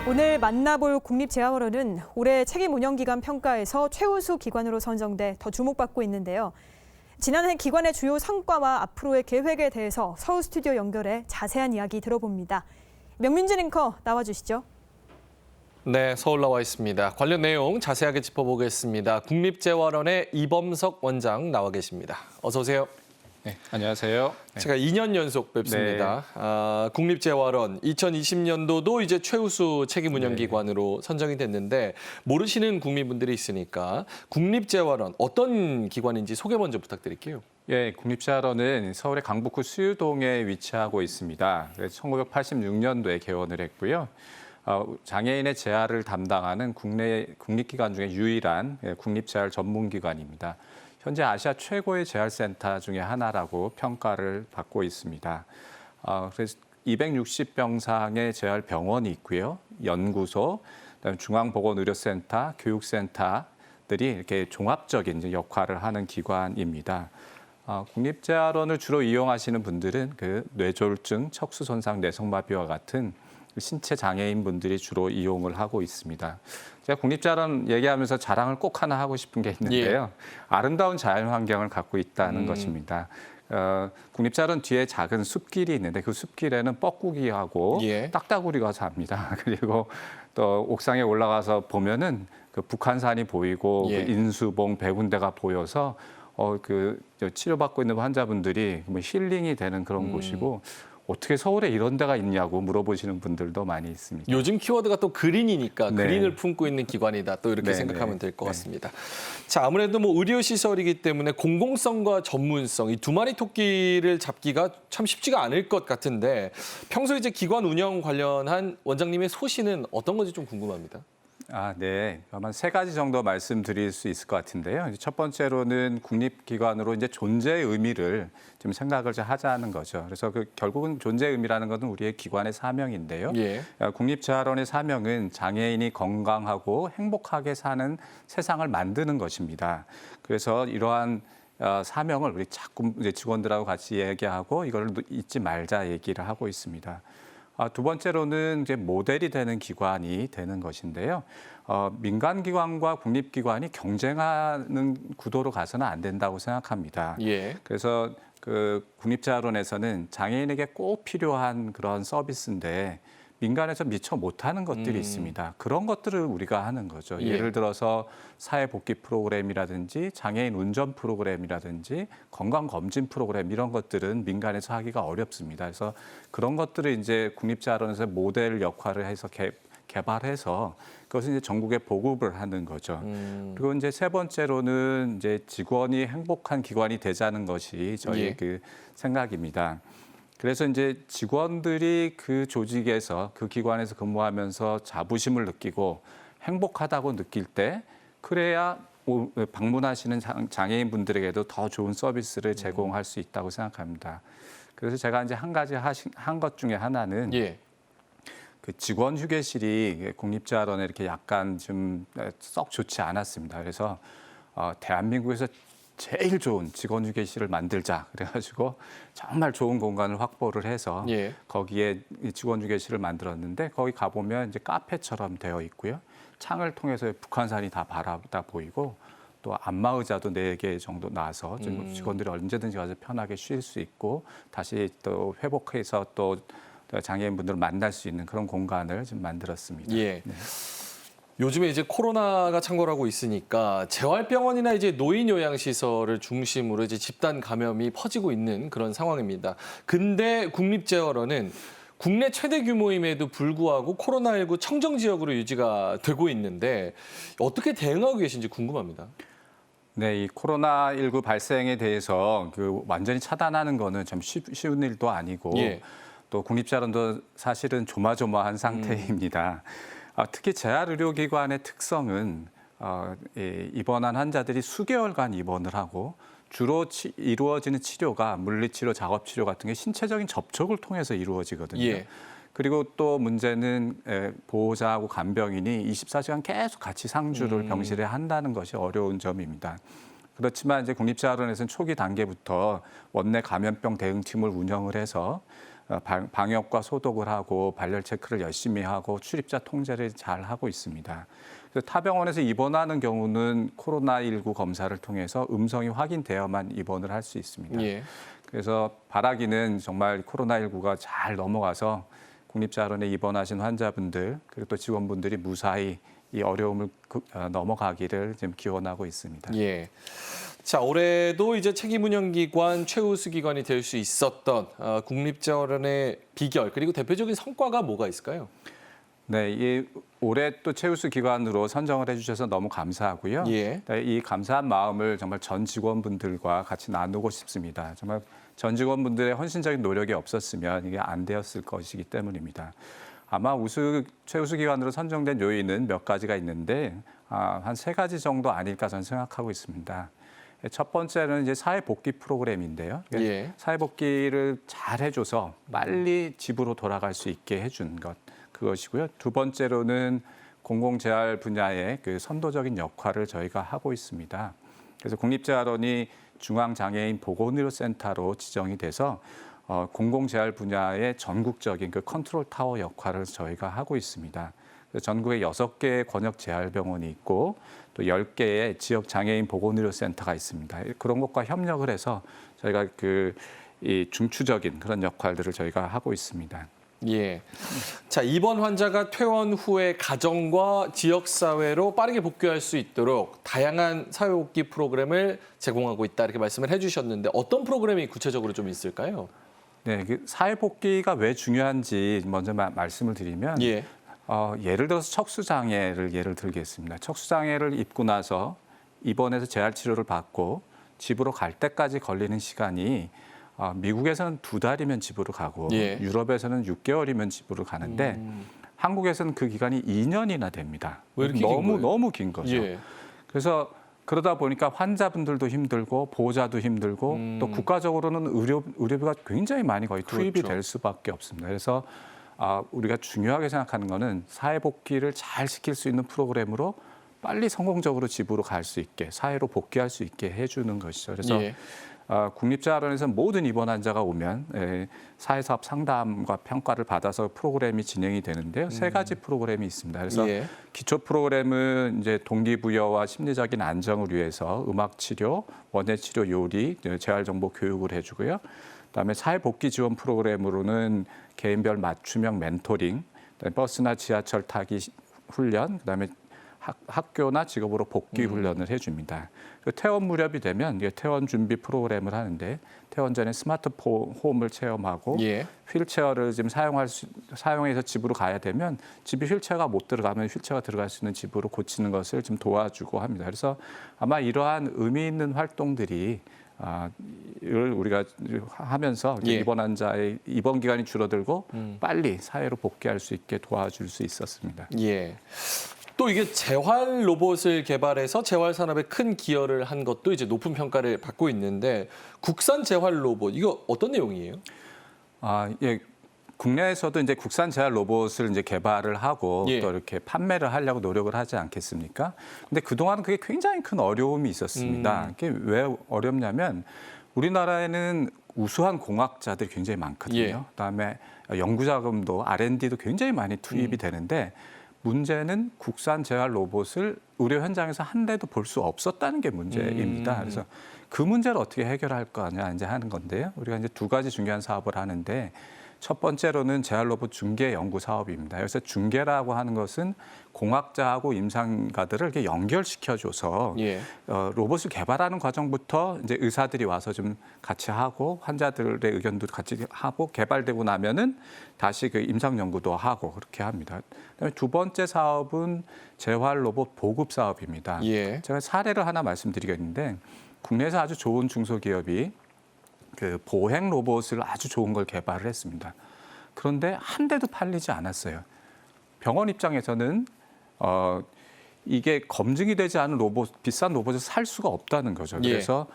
오늘 만나볼 국립재활원은 올해 책임운영기관 평가에서 최우수 기관으로 선정돼 더 주목받고 있는데요. 지난해 기관의 주요 성과와 앞으로의 계획에 대해서 서울 스튜디오 연결해 자세한 이야기 들어봅니다. 명민진 앵커 나와주시죠. 네, 서울 나와 있습니다. 관련 내용 자세하게 짚어보겠습니다. 국립재활원의 이범석 원장 나와 계십니다. 어서 오세요. 네, 안녕하세요. 제가 2년 연속 뵙습니다. 국립재활원 2020년도도 이제 최우수 책임운영기관으로 선정이 됐는데 모르시는 국민분들이 있으니까 국립재활원 어떤 기관인지 소개 먼저 부탁드릴게요. 예, 국립재활원은 서울의 강북구 수유동에 위치하고 있습니다. 1986년도에 개원을 했고요. 장애인의 재활을 담당하는 국내 국립기관 중에 유일한 국립재활 전문기관입니다. 현재 아시아 최고의 재활센터 중에 하나라고 평가를 받고 있습니다. 그래서 260병상의 재활병원이 있고요. 연구소, 그다음에 중앙보건의료센터, 교육센터들이 이렇게 종합적인 역할을 하는 기관입니다. 국립재활원을 주로 이용하시는 분들은 그 뇌졸중, 척수손상, 뇌성마비와 같은 신체 장애인 분들이 주로 이용을 하고 있습니다. 제가 국립재활원 얘기하면서 자랑을 꼭 하나 하고 싶은 게 있는데요. 아름다운 자연 환경을 갖고 있다는 것입니다. 국립재활원 뒤에 작은 숲길이 있는데 그 숲길에는 뻐꾸기하고 딱따구리가 삽니다. 그리고 또 옥상에 올라가서 보면은 그 북한산이 보이고 그 인수봉, 백운대가 보여서 그 치료받고 있는 환자분들이 힐링이 되는 그런 곳이고 어떻게 서울에 이런 데가 있냐고 물어보시는 분들도 많이 있습니다. 요즘 키워드가 또 그린이니까 그린을 품고 있는 기관이다. 또 이렇게 생각하면 될 것 같습니다. 자, 아무래도 뭐 의료시설이기 때문에 공공성과 전문성, 이 두 마리 토끼를 잡기가 참 쉽지가 않을 것 같은데 평소 이제 기관 운영 관련한 원장님의 소신은 어떤 건지 좀 궁금합니다. 네. 아마 세 가지 정도 말씀드릴 수 있을 것 같은데요. 첫 번째로는 국립기관으로 이제 존재의 의미를 좀 생각을 좀 하자는 거죠. 그래서 결국은 존재의 의미라는 것은 우리의 기관의 사명인데요. 국립재활원의 사명은 장애인이 건강하고 행복하게 사는 세상을 만드는 것입니다. 그래서 이러한 사명을 우리 자꾸 이제 직원들하고 같이 얘기하고 이걸 잊지 말자 얘기를 하고 있습니다. 두 번째로는 이제 모델이 되는 기관이 되는 것인데요. 민간기관과 국립기관이 경쟁하는 구도로 가서는 안 된다고 생각합니다. 그래서 그 국립재활원에서는 장애인에게 꼭 필요한 그런 서비스인데 민간에서 미처 못하는 것들이 있습니다. 그런 것들을 우리가 하는 거죠. 예를 들어서 사회복귀 프로그램이라든지 장애인 운전 프로그램이라든지 건강검진 프로그램 이런 것들은 민간에서 하기가 어렵습니다. 그래서 그런 것들을 이제 국립재활원에서 모델 역할을 해서 개발해서 그것을 이제 전국에 보급을 하는 거죠. 그리고 이제 세 번째로는 이제 직원이 행복한 기관이 되자는 것이 저희의 그 생각입니다. 그래서 이제 직원들이 그 조직에서 그 기관에서 근무하면서 자부심을 느끼고 행복하다고 느낄 때 그래야 방문하시는 장애인 분들에게도 더 좋은 서비스를 제공할 수 있다고 생각합니다. 그래서 제가 이제 한 가지 한 것 중에 하나는 그 직원 휴게실이 국립재활원에 이렇게 약간 좀 썩 좋지 않았습니다. 그래서 대한민국에서 제일 좋은 직원 휴게실을 만들자 그래가지고 정말 좋은 공간을 확보를 해서 거기에 직원 휴게실을 만들었는데 거기 가보면 이제 카페처럼 되어 있고요. 창을 통해서 북한산이 다 바라다 보이고 또 안마의자도 4개 정도 놔서 직원들이 언제든지 가서 편하게 쉴 수 있고 다시 또 회복해서 또 장애인분들을 만날 수 있는 그런 공간을 좀 만들었습니다. 요즘에 이제 코로나가 창궐하고 있으니까 재활병원이나 이제 노인 요양시설을 중심으로 이제 집단 감염이 퍼지고 있는 그런 상황입니다. 근데 국립재활원은 국내 최대 규모임에도 불구하고 코로나19 청정 지역으로 유지가 되고 있는데 어떻게 대응하고 계신지 궁금합니다. 네, 이 코로나19 발생에 대해서 완전히 차단하는 거는 참 쉬운 일도 아니고 또 국립재활원도 사실은 조마조마한 상태입니다. 특히 재활의료기관의 특성은 입원한 환자들이 수개월간 입원을 하고 주로 이루어지는 치료가 물리치료, 작업치료 같은 게 신체적인 접촉을 통해서 이루어지거든요. 그리고 또 문제는 보호자하고 간병인이 24시간 계속 같이 상주를 병실에 한다는 것이 어려운 점입니다. 그렇지만 이제 국립재활원에서는 초기 단계부터 원내 감염병 대응팀을 운영을 해서 방역과 소독을 하고 발열 체크를 열심히 하고 출입자 통제를 잘 하고 있습니다. 그래서 타 병원에서 입원하는 경우는 코로나19 검사를 통해서 음성이 확인되어야만 입원을 할 수 있습니다. 예. 그래서 바라기는 정말 코로나19가 잘 넘어가서 국립자원에 입원하신 환자분들 그리고 또 직원분들이 무사히 이 어려움을 넘어가기를 지금 기원하고 있습니다. 예. 자, 올해도 이제 책임운영기관 최우수 기관이 될 수 있었던 국립자원의 비결 그리고 대표적인 성과가 뭐가 있을까요? 네, 이 올해 또 최우수 기관으로 선정을 해주셔서 너무 감사하고요. 예. 네, 이 감사한 마음을 정말 전 직원분들과 같이 나누고 싶습니다. 정말 전 직원분들의 헌신적인 노력이 없었으면 이게 안 되었을 것이기 때문입니다. 아마 최우수 기관으로 선정된 요인은 몇 가지가 있는데 한 3가지 정도 아닐까 저는 생각하고 있습니다. 첫 번째는 이제 사회복귀 프로그램인데요. 예. 사회복귀를 잘 해줘서 빨리 집으로 돌아갈 수 있게 해준 것. 그것이고요. 두 번째로는 공공재활 분야의 그 선도적인 역할을 저희가 하고 있습니다. 그래서 국립재활원이 중앙장애인 보건의료센터로 지정이 돼서 공공재활 분야의 전국적인 그 컨트롤 타워 역할을 저희가 하고 있습니다. 전국에 6개의 권역재활병원이 있고 또 10개의 지역장애인 보건의료센터가 있습니다. 그런 것과 협력을 해서 저희가 이 중추적인 그런 역할들을 저희가 하고 있습니다. 예. 자, 입원 환자가 퇴원 후에 가정과 지역사회로 빠르게 복귀할 수 있도록 다양한 사회복귀 프로그램을 제공하고 있다 이렇게 말씀을 해주셨는데 어떤 프로그램이 구체적으로 좀 있을까요? 네, 사회복귀가 왜 중요한지 먼저 말씀을 드리면 예. 예를 들어서 척수장애를 예를 들겠습니다. 척수장애를 입고 나서 입원해서 재활치료를 받고 집으로 갈 때까지 걸리는 시간이 미국에서는 2달이면 집으로 가고 예. 유럽에서는 6개월이면 집으로 가는데 한국에서는 그 기간이 2년이나 됩니다. 왜 이렇게 긴 거예요? 너무 긴 거죠. 예. 그래서 그러다 보니까 환자분들도 힘들고 보호자도 힘들고 또 국가적으로는 의료비가 굉장히 많이 거의 투입이 그렇죠. 될 수밖에 없습니다. 그래서 우리가 중요하게 생각하는 거는 사회복귀를 잘 시킬 수 있는 프로그램으로 빨리 성공적으로 집으로 갈 수 있게 사회로 복귀할 수 있게 해주는 것이죠. 그래서 예. 국립재활원에서 모든 입원 환자가 오면 사회사업 상담과 평가를 받아서 프로그램이 진행이 되는데요. 3가지 프로그램이 있습니다. 그래서 예. 기초 프로그램은 이제 동기부여와 심리적인 안정을 위해서 음악 치료, 원예 치료 요리, 재활 정보 교육을 해주고요. 그다음에 사회복귀 지원 프로그램으로는 개인별 맞춤형 멘토링, 그다음에 버스나 지하철 타기 훈련, 그다음에 학교나 직업으로 복귀 훈련을 해줍니다. 퇴원 무렵이 되면 퇴원 준비 프로그램을 하는데 퇴원 전에 스마트홈을 체험하고 예. 휠체어를 지금 사용해서 집으로 가야 되면 집에 휠체어가 못 들어가면 휠체어가 들어갈 수 있는 집으로 고치는 것을 좀 도와주고 합니다. 그래서 아마 이러한 의미 있는 활동들이 우리가 하면서 예. 입원 환자의 입원 기간이 줄어들고 빨리 사회로 복귀할 수 있게 도와줄 수 있었습니다. 예. 또 이게 재활 로봇을 개발해서 재활 산업에 큰 기여를 한 것도 이제 높은 평가를 받고 있는데 국산 재활 로봇 이거 어떤 내용이에요? 예. 국내에서도 이제 국산 재활 로봇을 이제 개발을 하고 예. 또 이렇게 판매를 하려고 노력을 하지 않겠습니까? 근데 그동안 그게 굉장히 큰 어려움이 있었습니다. 그게 왜 어렵냐면 우리나라에는 우수한 공학자들이 굉장히 많거든요. 예. 그다음에 연구 자금도 R&D도 굉장히 많이 투입이 되는데 문제는 국산 재활 로봇을 의료 현장에서 한 대도 볼 수 없었다는 게 문제입니다. 그래서 그 문제를 어떻게 해결할 거냐 이제 하는 건데요. 우리가 이제 2가지 중요한 사업을 하는데 첫 번째로는 재활 로봇 중개 연구 사업입니다. 그래서 중개라고 하는 것은 공학자하고 임상가들을 이렇게 연결시켜줘서 예. 로봇을 개발하는 과정부터 이제 의사들이 와서 좀 같이 하고 환자들의 의견도 같이 하고 개발되고 나면은 다시 그 임상 연구도 하고 그렇게 합니다. 그다음에 2번째 사업은 재활 로봇 보급 사업입니다. 예. 제가 사례를 하나 말씀드리겠는데 국내에서 아주 좋은 중소기업이 그 보행 로봇을 아주 좋은 걸 개발을 했습니다. 그런데 한 대도 팔리지 않았어요. 병원 입장에서는 이게 검증이 되지 않은 로봇, 비싼 로봇을 살 수가 없다는 거죠. 그래서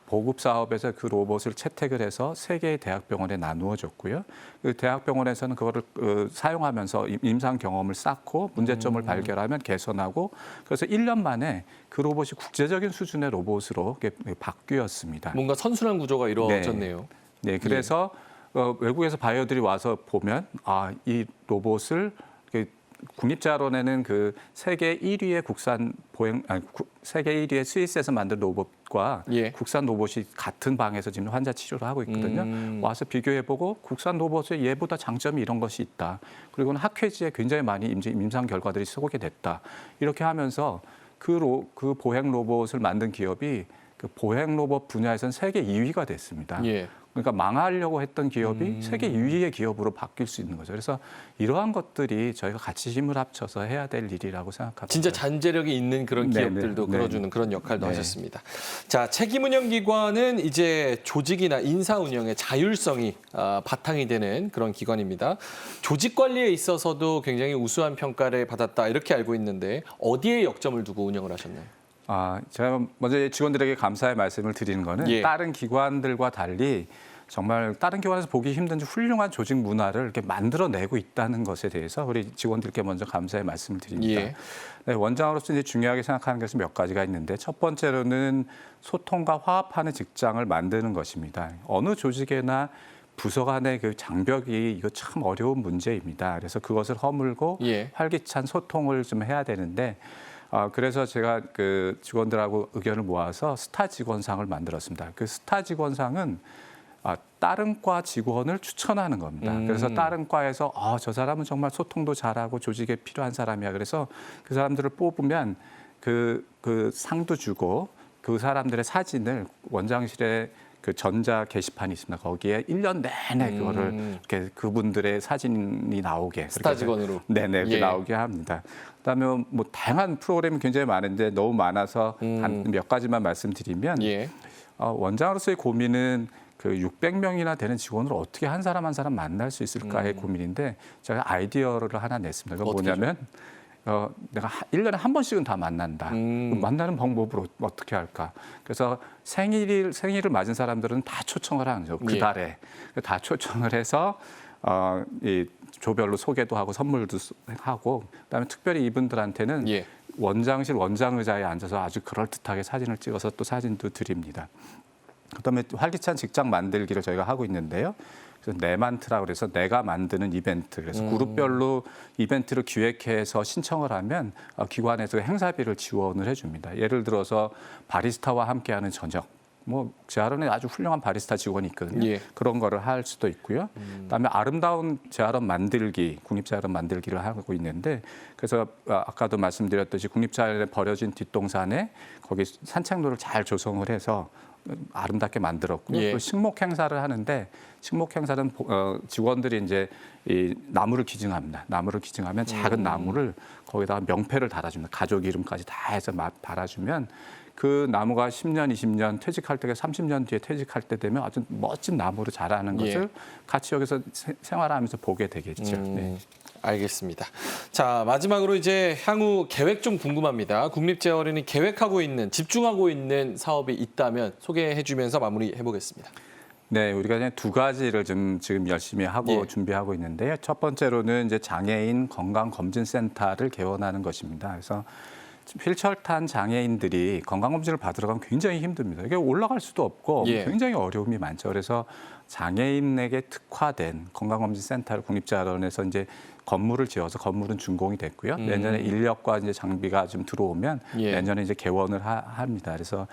보급 사업에서 그 로봇을 채택을 해서 3개의 대학병원에 나누어 줬고요. 그 대학병원에서는 그거를 사용하면서 임상 경험을 쌓고 문제점을 발견하면 개선하고 그래서 1년 만에 그 로봇이 국제적인 수준의 로봇으로 바뀌었습니다. 뭔가 선순환 구조가 이루어졌네요. 네, 그래서 외국에서 바이어들이 와서 보면 이 로봇을 국립자원에는 그 세계 1위의 세계 1위의 스위스에서 만든 로봇과 예. 국산 로봇이 같은 방에서 지금 환자 치료를 하고 있거든요. 와서 비교해보고 국산 로봇의 얘보다 장점이 이런 것이 있다. 그리고는 학회지에 굉장히 많이 임상 결과들이 소개됐다. 이렇게 하면서 그 보행 로봇을 만든 기업이 그 보행 로봇 분야에서는 세계 2위가 됐습니다. 예. 그러니까 망하려고 했던 기업이 세계 2위의 기업으로 바뀔 수 있는 거죠. 그래서 이러한 것들이 저희가 같이 힘을 합쳐서 해야 될 일이라고 생각합니다. 진짜 잔재력이 있는 그런 네네. 기업들도 네. 끌어주는 그런 역할도 네. 하셨습니다. 자, 책임운영기관은 이제 조직이나 인사운영의 자율성이 바탕이 되는 그런 기관입니다. 조직 관리에 있어서도 굉장히 우수한 평가를 받았다 이렇게 알고 있는데 어디에 역점을 두고 운영을 하셨나요? 제가 먼저 직원들에게 감사의 말씀을 드리는 거는 예. 다른 기관들과 달리 정말 다른 기관에서 보기 힘든 훌륭한 조직 문화를 이렇게 만들어내고 있다는 것에 대해서 우리 직원들께 먼저 감사의 말씀을 드립니다. 예. 네, 원장으로서 이제 중요하게 생각하는 것은 몇 가지가 있는데 첫 번째로는 소통과 화합하는 직장을 만드는 것입니다. 어느 조직에나 부서 간의 그 장벽이 이거 참 어려운 문제입니다. 그래서 그것을 허물고 예. 활기찬 소통을 좀 해야 되는데 그래서 제가 그 직원들하고 의견을 모아서 스타 직원상을 만들었습니다. 그 스타 직원상은 다른 과 직원을 추천하는 겁니다. 그래서 다른 과에서 저 사람은 정말 소통도 잘하고 조직에 필요한 사람이야. 그래서 그 사람들을 뽑으면 그 상도 주고 그 사람들의 사진을 원장실에 그 전자 게시판이 있습니다. 거기에 1년 내내 그거를 이렇게 그분들의 사진이 나오게 스타 직원으로. 네네 예. 나오게 합니다. 그다음에 뭐 다양한 프로그램이 굉장히 많은데 너무 많아서 한 몇 가지만 말씀드리면 예. 원장으로서의 고민은 그 600명이나 되는 직원을 어떻게 한 사람 한 사람 만날 수 있을까의 고민인데 제가 아이디어를 하나 냈습니다. 그건 뭐냐면 내가 1년에 한 번씩은 다 만난다. 만나는 방법으로 어떻게 할까? 그래서 생일을 맞은 사람들은 다 초청을 하는 거죠. 그 달에. 다 초청을 해서 이 조별로 소개도 하고 선물도 하고 그다음에 특별히 이분들한테는 예. 원장실 원장의자에 앉아서 아주 그럴듯하게 사진을 찍어서 또 사진도 드립니다. 그다음에 활기찬 직장 만들기를 저희가 하고 있는데요. 그래서 네만트라고 그래서 내가 만드는 이벤트. 그래서 그룹별로 이벤트를 기획해서 신청을 하면 기관에서 행사비를 지원을 해줍니다. 예를 들어서 바리스타와 함께하는 저녁. 뭐 재활원에 아주 훌륭한 바리스타 직원이 있거든요. 예. 그런 거를 할 수도 있고요. 그다음에 아름다운 재활원 만들기, 국립재활원 만들기를 하고 있는데 그래서 아까도 말씀드렸듯이 국립재활원에 버려진 뒷동산에 거기 산책로를 잘 조성을 해서 아름답게 만들었고요. 예. 또 식목 행사를 하는데 식목 행사는 직원들이 이제 이 나무를 기증합니다. 나무를 기증하면 작은 나무를 거기다가 명패를 달아줍니다. 가족 이름까지 다 해서 달아주면 그 나무가 10년, 20년 퇴직할 때가 30년 뒤에 퇴직할 때 되면 아주 멋진 나무로 자라는 것을 예. 같이 여기서 생활하면서 보게 되겠죠. 네. 알겠습니다. 자, 마지막으로 이제 향후 계획 좀 궁금합니다. 국립재활원이 계획하고 있는, 집중하고 있는 사업이 있다면 소개해 주면서 마무리해 보겠습니다. 네, 우리가 그냥 두 가지를 지금 열심히 하고 예. 준비하고 있는데요. 첫 번째로는 이제 장애인 건강검진센터를 개원하는 것입니다. 그래서 휠체어탄 장애인들이 건강검진을 받으러 가면 굉장히 힘듭니다. 이게 올라갈 수도 없고 예. 굉장히 어려움이 많죠. 그래서 장애인에게 특화된 건강검진센터를 국립재활원에서 이제 건물을 지어서 건물은 준공이 됐고요. 내년에 인력과 이제 장비가 좀 들어오면 예. 내년에 이제 개원을 합니다. 그래서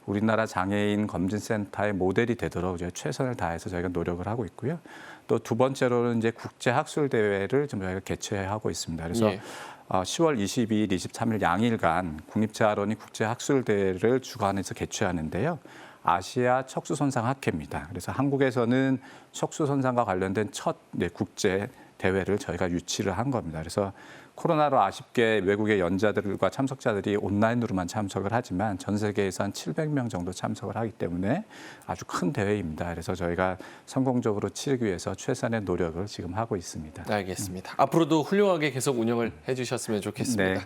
우리나라 장애인 검진센터의 모델이 되도록 이제 최선을 다해서 저희가 노력을 하고 있고요. 또 두 번째로는 이제 국제 학술 대회를 좀 저희가 개최하고 있습니다. 그래서 예. 10월 22일, 23일 양일간 국립재활원이 국제학술대회를 주관해서 개최하는데요. 아시아 척수손상 학회입니다. 그래서 한국에서는 척수손상과 관련된 첫 국제 대회를 저희가 유치를 한 겁니다. 그래서 코로나로 아쉽게 외국의 연자들과 참석자들이 온라인으로만 참석을 하지만 전 세계에서 한 700명 정도 참석을 하기 때문에 아주 큰 대회입니다. 그래서 저희가 성공적으로 치르기 위해서 최선의 노력을 지금 하고 있습니다. 알겠습니다. 앞으로도 훌륭하게 계속 운영을 해주셨으면 좋겠습니다. 네.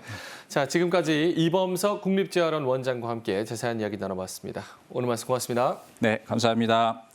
자, 지금까지 이범석 국립재활원 원장과 함께 자세한 이야기 나눠봤습니다. 오늘 말씀 고맙습니다. 네, 감사합니다.